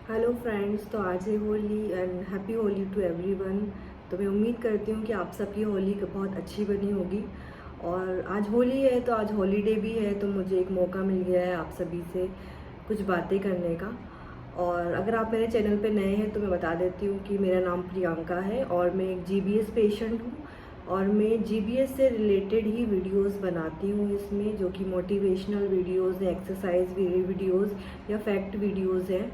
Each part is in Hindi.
हेलो फ्रेंड्स, तो आज है Holi and happy Holi to everyone. तो मैं उम्मीद करती हूँ कि आप सबकी होली बहुत अच्छी बनी होगी। और आज होली है तो आज हॉलीडे भी है, तो मुझे एक मौका मिल गया है आप सभी से कुछ बातें करने का। और अगर आप मेरे चैनल पे नए हैं तो मैं बता देती हूँ कि मेरा नाम प्रियंका है और मैं एक जीबीएस पेशेंट हूँ। और मैं जीबीएस से रिलेटेड ही वीडियोस बनाती हूँ इसमें, जो कि मोटिवेशनल वीडियोस है, एक्सरसाइज वीडियोस या फैक्ट वीडियोस हैं।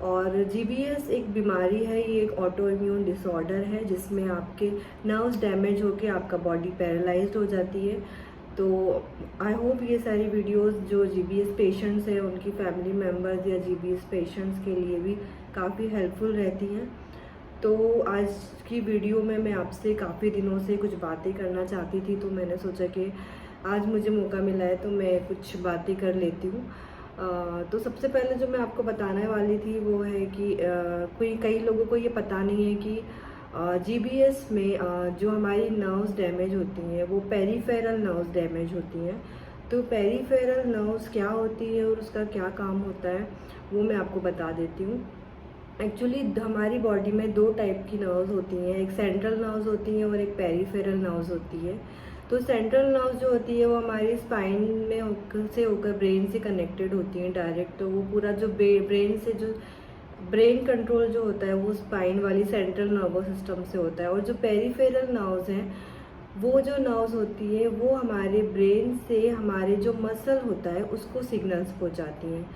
और जीबीएस एक बीमारी है, ये एक ऑटो इम्यून डिसऑर्डर है जिसमें आपके नर्व्स डैमेज होकर आपका बॉडी पैरालाइज्ड हो जाती है। तो आई होप ये सारी वीडियोस जो जीबीएस पेशेंट्स हैं उनकी फैमिली मेम्बर्स या जीबीएस पेशेंट्स के लिए भी काफ़ी हेल्पफुल रहती हैं। तो आज की वीडियो में मैं आपसे काफ़ी दिनों से कुछ बातें करना चाहती थी, तो मैंने सोचा कि आज मुझे मौका मिला है तो मैं कुछ बातें कर लेती हूँ। तो सबसे पहले जो मैं आपको बताने वाली थी वो है कि कई लोगों को ये पता नहीं है कि जीबीएस में जो हमारी नर्व्स डैमेज होती हैं वो पेरीफेरल नर्व्स डैमेज होती हैं। तो पेरीफेरल नर्व्स क्या होती है और उसका क्या काम होता है वो मैं आपको बता देती हूँ। एक्चुअली हमारी बॉडी में दो टाइप की नर्व्स होती हैं, एक सेंट्रल नर्व्स होती हैं और एक पेरीफेरल नर्व्स होती है। तो सेंट्रल नर्व्स जो होती है वो हमारी स्पाइन में होकर ब्रेन से कनेक्टेड होती हैं डायरेक्ट। तो वो पूरा जो ब्रेन से जो ब्रेन कंट्रोल जो होता है वो स्पाइन वाली सेंट्रल नर्वस सिस्टम से होता है। और जो पेरीफेरल नर्व्स हैं वो जो नर्व्स होती है वो हमारे ब्रेन से हमारे जो मसल होता है उसको सिग्नल्स पहुंचाती हैं।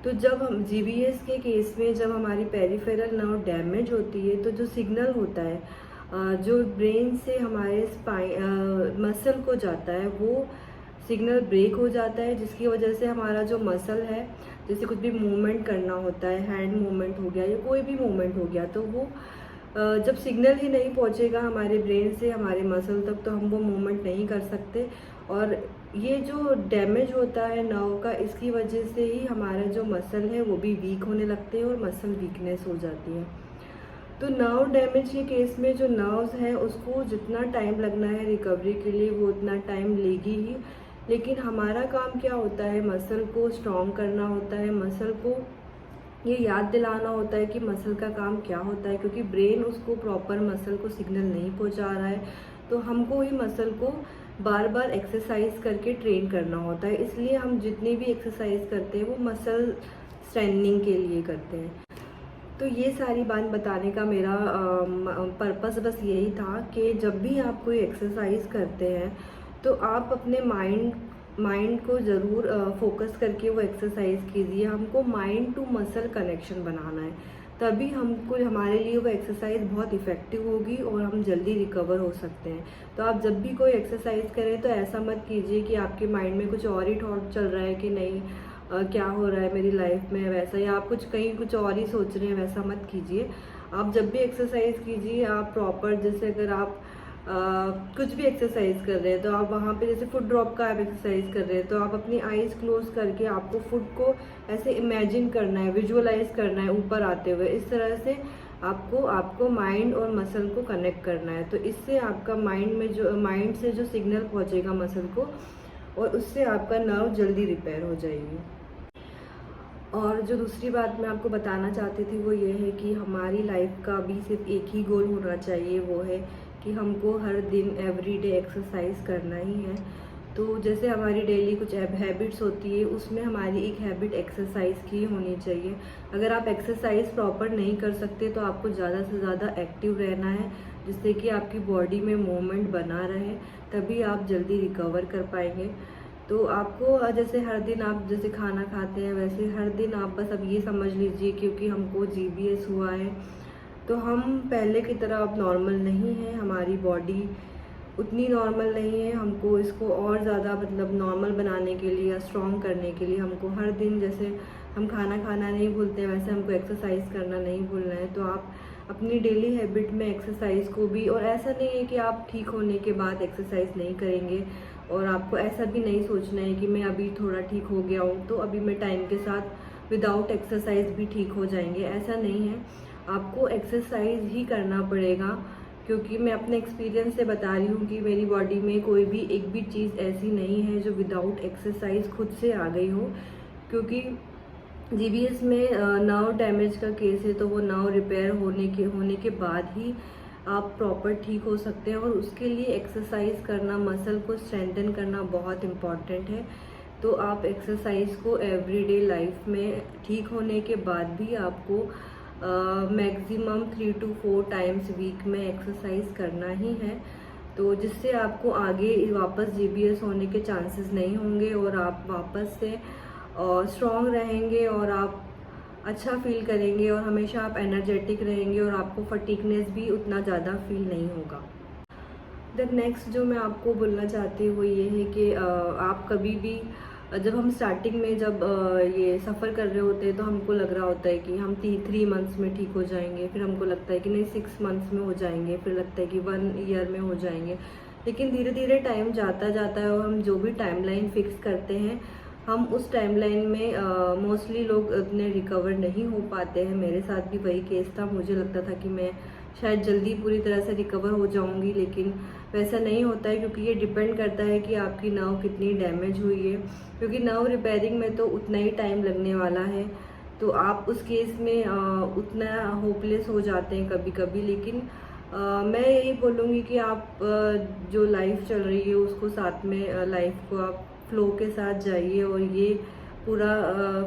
तो जब हम जीबीएस के केस में जब हमारी पेरीफेरल नर्व डैमेज होती है तो जो सिग्नल होता है जो ब्रेन से हमारे मसल को जाता है वो सिग्नल ब्रेक हो जाता है, जिसकी वजह से हमारा जो मसल है, जैसे कुछ भी मूवमेंट करना होता है, हैंड मूवमेंट हो गया या कोई भी मूवमेंट हो गया, तो वो जब सिग्नल ही नहीं पहुंचेगा हमारे ब्रेन से हमारे मसल तक तो हम वो मूवमेंट नहीं कर सकते। और ये जो डैमेज होता है नर्व का, इसकी वजह से ही हमारा जो मसल है वो भी वीक होने लगते हैं और मसल वीकनेस हो जाती है। तो नर्व डैमेज के केस में जो नर्व्स हैं उसको जितना टाइम लगना है रिकवरी के लिए वो उतना टाइम लेगी ही। लेकिन हमारा काम क्या होता है, मसल को स्ट्रॉन्ग करना होता है, मसल को ये याद दिलाना होता है कि मसल का काम क्या होता है, क्योंकि ब्रेन उसको प्रॉपर मसल को सिग्नल नहीं पहुंचा रहा है। तो हमको ही मसल को बार बार एक्सरसाइज करके ट्रेन करना होता है। इसलिए हम जितनी भी एक्सरसाइज करते हैं वो मसल स्ट्रेंथनिंग के लिए करते हैं। तो ये सारी बात बताने का मेरा पर्पस बस यही था कि जब भी आप कोई एक्सरसाइज करते हैं तो आप अपने माइंड को ज़रूर फोकस करके वो एक्सरसाइज कीजिए। हमको माइंड टू मसल कनेक्शन बनाना है, तभी हमको हमारे लिए वो एक्सरसाइज बहुत इफ़ेक्टिव होगी और हम जल्दी रिकवर हो सकते हैं। तो आप जब भी कोई एक्सरसाइज करें तो ऐसा मत कीजिए कि आपके माइंड में कुछ और ही थॉट चल रहा है कि नहीं क्या हो रहा है मेरी लाइफ में वैसा, या आप कुछ और ही सोच रहे हैं, वैसा मत कीजिए। आप जब भी एक्सरसाइज कीजिए आप प्रॉपर, जैसे अगर आप कुछ भी एक्सरसाइज कर रहे हैं तो आप वहाँ पे जैसे फुट ड्रॉप का आप एक्सरसाइज कर रहे हैं तो आप अपनी आईज क्लोज करके आपको फुट को ऐसे इमेजिन करना है, विजुअलाइज करना है ऊपर आते हुए। इस तरह से आपको माइंड और मसल को कनेक्ट करना है। तो इससे आपका माइंड से जो सिग्नल पहुँचेगा मसल को और उससे आपका नर्व जल्दी रिपेयर हो जाएगी। और जो दूसरी बात मैं आपको बताना चाहती थी वो ये है कि हमारी लाइफ का भी सिर्फ एक ही गोल होना चाहिए, वो है कि हमको हर दिन एवरीडे एक्सरसाइज करना ही है। तो जैसे हमारी डेली कुछ हैबिट्स होती है उसमें हमारी एक हैबिट एक्सरसाइज की होनी चाहिए। अगर आप एक्सरसाइज प्रॉपर नहीं कर सकते तो आपको ज़्यादा से ज़्यादा एक्टिव रहना है, जिससे कि आपकी बॉडी में मूवमेंट बना रहे, तभी आप जल्दी रिकवर कर पाएंगे। तो आपको जैसे हर दिन आप जैसे खाना खाते हैं वैसे हर दिन आप बस अब ये समझ लीजिए, क्योंकि हमको जीबीएस हुआ है तो हम पहले की तरह अब नॉर्मल नहीं है, हमारी बॉडी उतनी नॉर्मल नहीं है। हमको इसको और ज़्यादा मतलब नॉर्मल बनाने के लिए या स्ट्रॉन्ग करने के लिए हमको हर दिन, जैसे हम खाना खाना नहीं भूलते वैसे हमको एक्सरसाइज करना नहीं भूलना है। तो आप अपनी डेली हैबिट में एक्सरसाइज को भी, और ऐसा नहीं है कि आप ठीक होने के बाद एक्सरसाइज नहीं करेंगे, और आपको ऐसा भी नहीं सोचना है कि मैं अभी थोड़ा ठीक हो गया हूँ तो अभी मैं टाइम के साथ विदाउट एक्सरसाइज भी ठीक हो जाएंगे, ऐसा नहीं है। आपको एक्सरसाइज ही करना पड़ेगा, क्योंकि मैं अपने एक्सपीरियंस से बता रही हूँ कि मेरी बॉडी में कोई भी एक भी चीज़ ऐसी नहीं है जो विदाउट एक्सरसाइज खुद से आ गई हो। क्योंकि जीबीएस में नर्व डैमेज का केस है, तो वो नर्व रिपेयर होने के बाद ही आप प्रॉपर ठीक हो सकते हैं, और उसके लिए एक्सरसाइज करना, मसल को स्ट्रेंथन करना बहुत इम्पॉर्टेंट है। तो आप एक्सरसाइज को एवरीडे लाइफ में ठीक होने के बाद भी आपको मैक्सिमम 3 to 4 टाइम्स वीक में एक्सरसाइज करना ही है, तो जिससे आपको आगे वापस जीबीएस होने के चांसेस नहीं होंगे, और आप वापस से स्ट्रॉन्ग रहेंगे, और आप अच्छा फील करेंगे, और हमेशा आप एनर्जेटिक रहेंगे, और आपको फटीगनेस भी उतना ज़्यादा फील नहीं होगा। द नेक्स्ट जो मैं आपको बोलना चाहती हूँ वो ये है कि आप कभी भी जब हम स्टार्टिंग में जब ये सफ़र कर रहे होते हैं, तो हमको लग रहा होता है कि हम 3 मंथ्स में ठीक हो जाएंगे, फिर हमको लगता है कि नहीं 6 मंथ्स में हो जाएंगे, फिर लगता है कि 1 ईयर में हो जाएंगे। लेकिन धीरे धीरे टाइम जाता जाता है, और हम जो भी टाइमलाइन फिक्स करते हैं, हम उस टाइमलाइन में मोस्टली लोग उतने रिकवर नहीं हो पाते हैं। मेरे साथ भी वही केस था। मुझे लगता था कि मैं शायद जल्दी पूरी तरह से रिकवर हो जाऊंगी, लेकिन वैसा नहीं होता है, क्योंकि ये डिपेंड करता है कि आपकी नर्व कितनी डैमेज हुई है, क्योंकि नर्व रिपेयरिंग में तो उतना ही टाइम लगने वाला है। तो आप उस केस में उतना होपलेस हो जाते हैं कभी कभी। लेकिन मैं यही बोलूँगी कि आप जो लाइफ चल रही है उसको साथ में, लाइफ को आप फ्लो के साथ जाइए, और ये पूरा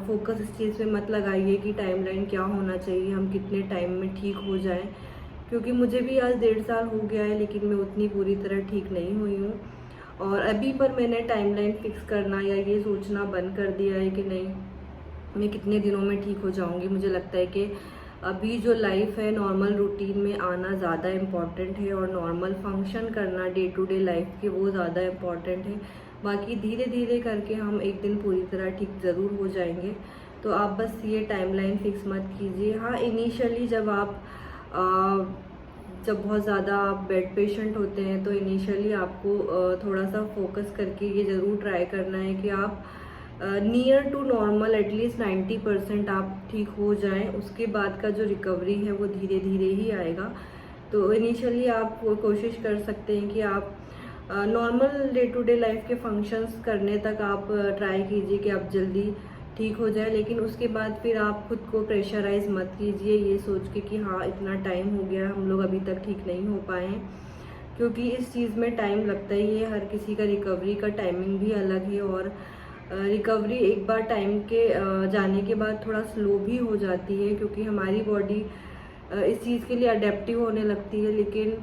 फोकस इस चीज़ पे मत लगाइए कि टाइमलाइन क्या होना चाहिए, हम कितने टाइम में ठीक हो जाएं, क्योंकि मुझे भी आज 1.5 साल हो गया है, लेकिन मैं उतनी पूरी तरह ठीक नहीं हुई हूँ। और अभी पर मैंने टाइमलाइन फिक्स करना या ये सोचना बंद कर दिया है कि नहीं मैं कितने दिनों में ठीक हो जाऊँगी। मुझे लगता है कि अभी जो लाइफ है, नॉर्मल रूटीन में आना ज़्यादा इम्पॉर्टेंट है, और नॉर्मल फंक्शन करना डे टू डे लाइफ के वो ज़्यादा इम्पॉर्टेंट है। बाकी धीरे धीरे करके हम एक दिन पूरी तरह ठीक ज़रूर हो जाएंगे। तो आप बस ये टाइमलाइन फिक्स मत कीजिए। हाँ, इनिशियली जब बहुत ज़्यादा आप बेड पेशेंट होते हैं, तो इनिशियली आपको थोड़ा सा फोकस करके ये ज़रूर ट्राई करना है कि आप नियर टू नॉर्मल एटलीस्ट 90% आप ठीक हो जाएं। उसके बाद का जो रिकवरी है वो धीरे धीरे ही आएगा। तो इनिशियली आप वो कोशिश कर सकते हैं कि आप normal day to day life के फंक्शंस करने तक आप ट्राई कीजिए कि आप जल्दी ठीक हो जाए। लेकिन उसके बाद फिर आप खुद को प्रेशराइज मत कीजिए ये सोच के कि हाँ इतना टाइम हो गया, हम लोग अभी तक ठीक नहीं हो पाए हैं, क्योंकि इस चीज़ में टाइम लगता ही है। हर किसी का रिकवरी का टाइमिंग भी अलग है, और रिकवरी एक बार टाइम के जाने के बाद थोड़ा स्लो भी हो जाती है, क्योंकि हमारी बॉडी इस चीज़ के लिए अडेप्टिव होने लगती है। लेकिन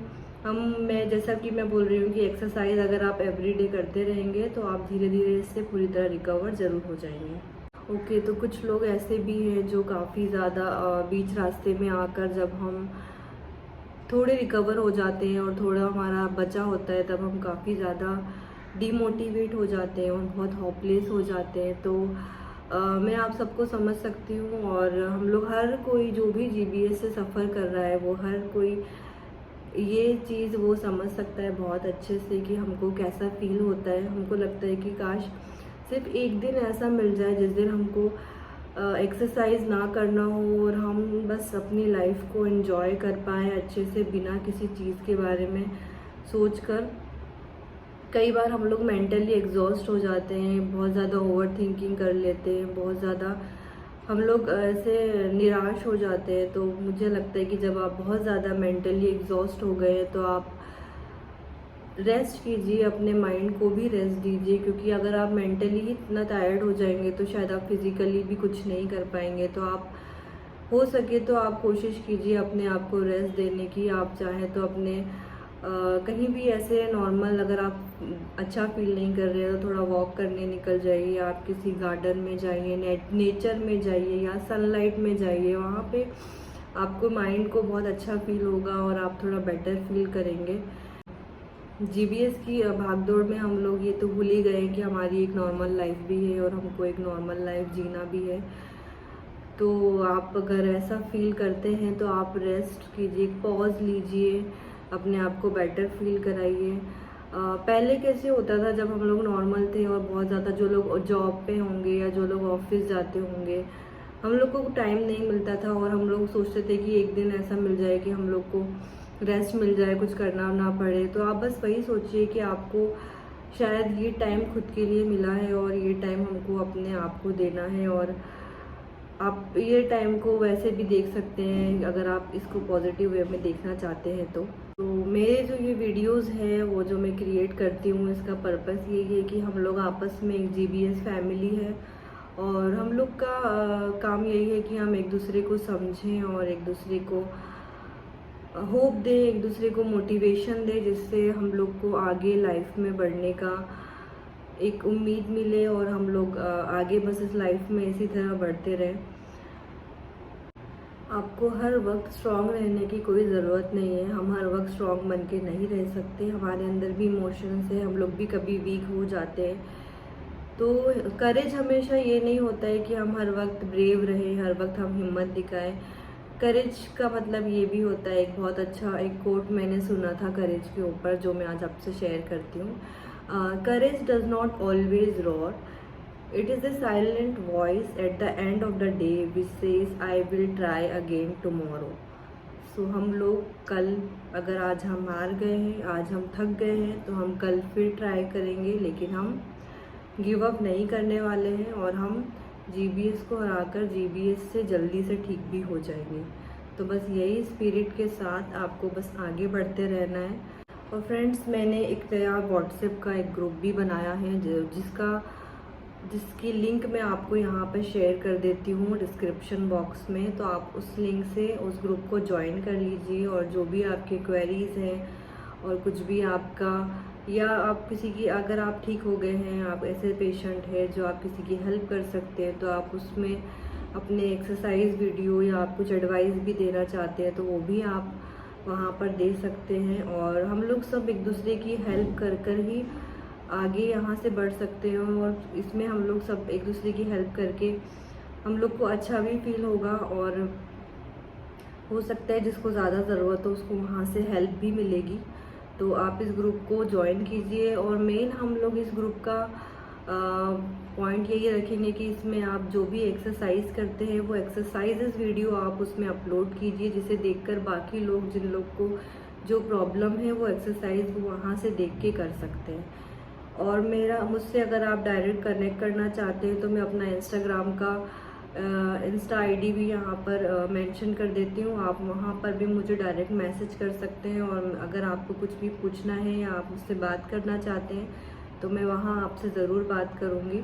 मैं जैसा कि मैं बोल रही हूँ कि एक्सरसाइज अगर आप एवरीडे करते रहेंगे, तो आप धीरे धीरे इससे पूरी तरह रिकवर ज़रूर हो जाएंगे। ओके, तो कुछ लोग ऐसे भी हैं जो काफ़ी ज़्यादा बीच रास्ते में आकर, जब हम थोड़े रिकवर हो जाते हैं और थोड़ा हमारा बचा होता है, तब हम काफ़ी ज़्यादा डीमोटिवेट हो जाते हैं और बहुत होपलेस हो जाते हैं। तो मैं आप सबको समझ सकती हूँ, और हम लोग हर कोई जो भी जीबीएस से सफ़र कर रहा है, वो हर कोई ये चीज़ वो समझ सकता है बहुत अच्छे से कि हमको कैसा फील होता है। हमको लगता है कि काश सिर्फ एक दिन ऐसा मिल जाए जिस दिन हमको एक्सरसाइज ना करना हो, और हम बस अपनी लाइफ को एंजॉय कर पाएँ अच्छे से, बिना किसी चीज़ के बारे में सोचकर। कई बार हम लोग मेंटली एग्जॉस्ट हो जाते हैं, बहुत ज़्यादा ओवर थिंकिंग कर लेते हैं, बहुत ज़्यादा हम लोग ऐसे निराश हो जाते हैं। तो मुझे लगता है कि जब आप बहुत ज़्यादा मेंटली एग्जॉस्ट हो गए, तो आप रेस्ट कीजिए, अपने माइंड को भी रेस्ट दीजिए, क्योंकि अगर आप मेंटली इतना टायर्ड हो जाएंगे तो शायद आप फिज़िकली भी कुछ नहीं कर पाएंगे। तो आप हो सके तो आप कोशिश कीजिए अपने आप को रेस्ट देने की। आप चाहें तो अपने कहीं भी ऐसे नॉर्मल, अगर आप अच्छा फील नहीं कर रहे हो, थोड़ा वॉक करने निकल जाइए, आप किसी गार्डन में जाइए, नेचर में जाइए, या सनलाइट में जाइए। वहाँ पे आपको माइंड को बहुत अच्छा फील होगा, और आप थोड़ा बेटर फील करेंगे। जीबीएस की भागदौड़ में हम लोग ये तो भूल ही गए कि हमारी एक नॉर्मल लाइफ भी है, और हमको एक नॉर्मल लाइफ जीना भी है। तो आप अगर ऐसा फील करते हैं तो आप रेस्ट कीजिए, पॉज लीजिए, अपने आप को बेटर फील कराइए। पहले कैसे होता था जब हम लोग नॉर्मल थे, और बहुत ज़्यादा जो लोग जॉब पे होंगे या जो लोग ऑफिस जाते होंगे, हम लोग को टाइम नहीं मिलता था, और हम लोग सोचते थे कि एक दिन ऐसा मिल जाए कि हम लोग को रेस्ट मिल जाए, कुछ करना ना पड़े। तो आप बस वही सोचिए कि आपको शायद ये टाइम खुद के लिए मिला है, और ये टाइम हमको अपने आप को देना है, और आप ये टाइम को वैसे भी देख सकते हैं अगर आप इसको पॉजिटिव वे में देखना चाहते हैं तो मेरे जो ये वीडियोस हैं वो जो मैं क्रिएट करती हूँ, इसका पर्पस ये है कि हम लोग आपस में एक GBS फैमिली है और हम लोग का काम यही है कि हम एक दूसरे को समझें और एक दूसरे को होप दें, एक दूसरे को मोटिवेशन दें, जिससे हम लोग को आगे लाइफ में बढ़ने का एक उम्मीद मिले और हम लोग आगे बस इस लाइफ में इसी तरह बढ़ते रहें। आपको हर वक्त स्ट्रांग रहने की कोई ज़रूरत नहीं है। हम हर वक्त स्ट्रांग बन के नहीं रह सकते, हमारे अंदर भी इमोशंस है, हम लोग भी कभी वीक हो जाते हैं। तो करेज हमेशा ये नहीं होता है कि हम हर वक्त ब्रेव रहें, हर वक्त हम हिम्मत दिखाएं। करेज का मतलब ये भी होता है, एक बहुत अच्छा एक कोट मैंने सुना था करेज के ऊपर जो मैं आज आपसे शेयर करती हूँ। Courage does not always roar, it is the silent voice at the end of the day which says I will try again tomorrow. So हम लोग कल, अगर आज हम हार गए हैं, आज हम थक गए हैं, तो हम कल फिर ट्राई करेंगे, लेकिन हम गिव अप नहीं करने वाले हैं और हम GBS को हराकर GBS से जल्दी से ठीक भी हो जाएंगे। तो बस यही स्पिरिट के साथ आपको बस आगे बढ़ते रहना है। और फ्रेंड्स, मैंने एक नया व्हाट्सएप का एक ग्रुप भी बनाया है जिसकी लिंक मैं आपको यहाँ पर शेयर कर देती हूँ डिस्क्रिप्शन बॉक्स में। तो आप उस लिंक से उस ग्रुप को ज्वाइन कर लीजिए और जो भी आपके क्वेरीज़ हैं और कुछ भी आपका, या आप किसी की, अगर आप ठीक हो गए हैं, आप ऐसे पेशेंट हैं जो आप किसी की हेल्प कर सकते हैं, तो आप उसमें अपने एक्सरसाइज वीडियो या आप कुछ एडवाइस भी देना चाहते हैं तो वो भी आप वहाँ पर दे सकते हैं। और हम लोग सब एक दूसरे की हेल्प कर कर ही आगे यहाँ से बढ़ सकते हैं और इसमें हम लोग सब एक दूसरे की हेल्प करके हम लोग को अच्छा भी फील होगा और हो सकता है जिसको ज़्यादा ज़रूरत हो उसको वहाँ से हेल्प भी मिलेगी। तो आप इस ग्रुप को ज्वाइन कीजिए। और मेन हम लोग इस ग्रुप का पॉइंट यही रखेंगे कि इसमें आप जो भी एक्सरसाइज करते हैं वो एक्सरसाइजेस वीडियो आप उसमें अपलोड कीजिए, जिसे देखकर बाकी लोग, जिन लोग को जो प्रॉब्लम है वो एक्सरसाइज वो वहाँ से देख के कर सकते हैं। और मुझसे अगर आप डायरेक्ट कनेक्ट करना चाहते हैं तो मैं अपना इंस्टाग्राम का इंस्टा ID भी यहाँ पर मेंशन कर देती हूँ, आप वहाँ पर भी मुझे डायरेक्ट मैसेज कर सकते हैं। और अगर आपको कुछ भी पूछना है या आप मुझसे बात करना चाहते हैं तो मैं वहाँ आपसे ज़रूर बात करूँगी।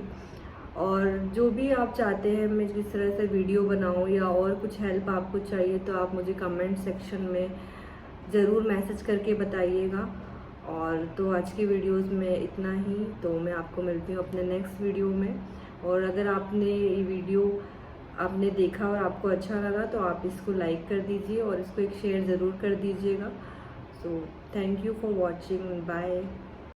और जो भी आप चाहते हैं मैं जिस तरह से वीडियो बनाऊँ या और कुछ हेल्प आपको चाहिए तो आप मुझे कमेंट सेक्शन में ज़रूर मैसेज करके बताइएगा। और तो आज की वीडियोस में इतना ही, तो मैं आपको मिलती हूँ अपने नेक्स्ट वीडियो में। और अगर आपने ये वीडियो आपने देखा और आपको अच्छा लगा तो आप इसको लाइक कर दीजिए और इसको एक शेयर ज़रूर कर दीजिएगा। So thank you for watching, bye.